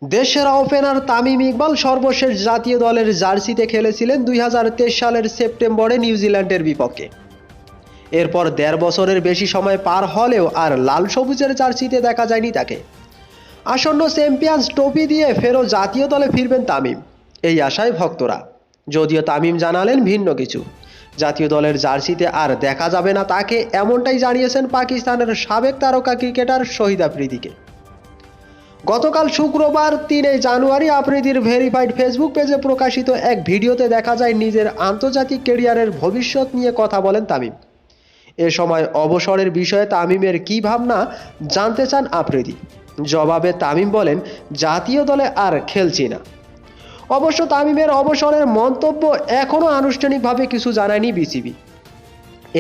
দেশের ওপেনার তামিম ইকবাল সর্বশেষ জাতীয় দলের জার্সিতে খেলেছিলেন 2023 সালের সেপ্টেম্বরে নিউজিল্যান্ডের বিপক্ষে। এরপর 1.5 বছরের বেশি সময় পার হলেও আর লাল সবুজের জার্সিতে দেখা যায়নি তাকে। আসন্ন চ্যাম্পিয়ন্স ট্রফি দিয়ে ফেরও জাতীয় দলে ফিরবেন তামিম, এই আশায় ভক্তরা। যদিও তামিম জানালেন ভিন্ন কিছু, জাতীয় দলের জার্সিতে আর দেখা যাবে না তাকে, এমনটাই জানিয়েছেন পাকিস্তানের সাবেক তারকা ক্রিকেটার শহীদ আফ্রিদিকে। গতকাল শুক্রবার 3 জানুয়ারি আফ্রিদির ভেরিফাইড ফেসবুক পেজে প্রকাশিত এক ভিডিওতে দেখা যায় নিজের আন্তর্জাতিক ক্যারিয়ারের ভবিষ্যৎ নিয়ে কথা বলেন তামিম। এ সময় অবসরের বিষয়ে তামিমের কী ভাবনা জানতে চান আফ্রিদি। জবাবে তামিম বলেন, জাতীয় দলে আর খেলছি না। অবশ্য তামিমের অবসরের মন্তব্য এখনও আনুষ্ঠানিকভাবে কিছু জানায়নি বিসিবি।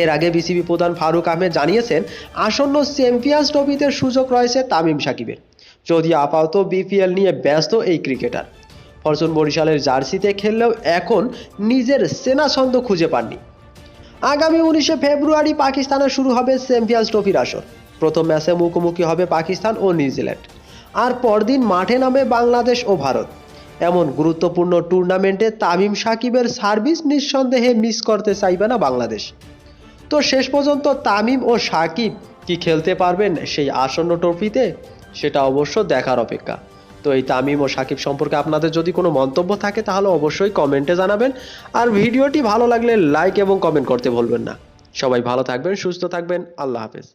এর আগে বিসিবি প্রধান ফারুক আহমেদ জানিয়েছেন, আসন্ন চ্যাম্পিয়ন্স ট্রফিতে সুযোগ রয়েছে তামিম সাকিবের, যদিও আপাতত বিপিএল নিয়ে ব্যস্ত এই ক্রিকেটার। ফরচুন বরিশালের জার্সিতে খেললেও এখন নিজের চেনা ছন্দ খুঁজে পাননি। আগামী 19 ফেব্রুয়ারি পাকিস্তানে শুরু হবে চ্যাম্পিয়ন্স ট্রফির আসর। প্রথম ম্যাচে মুখোমুখি হবে পাকিস্তান ও নিউজিল্যান্ড, আর পরদিন মাঠে নামে বাংলাদেশ ও ভারত। এমন গুরুত্বপূর্ণ টুর্নামেন্টে তামিম সাকিবের সার্ভিস নিঃসন্দেহে মিস করতে চাইবে না বাংলাদেশ। তো শেষ পর্যন্ত তামিম ও সাকিব কি খেলতে পারবেন সেই আসন্ন ট্রফিতে, সেটা অবশ্য দেখার অপেক্ষা। তো এই তামিম ও সাকিব সম্পর্কে আপনাদের যদি কোনো মন্তব্য থাকে তাহলে অবশ্যই কমেন্টে জানাবেন। আর ভিডিওটি ভালো লাগলে লাইক এবং কমেন্ট করতে ভুলবেন না। সবাই ভালো থাকবেন, সুস্থ থাকবেন। আল্লাহ হাফেজ।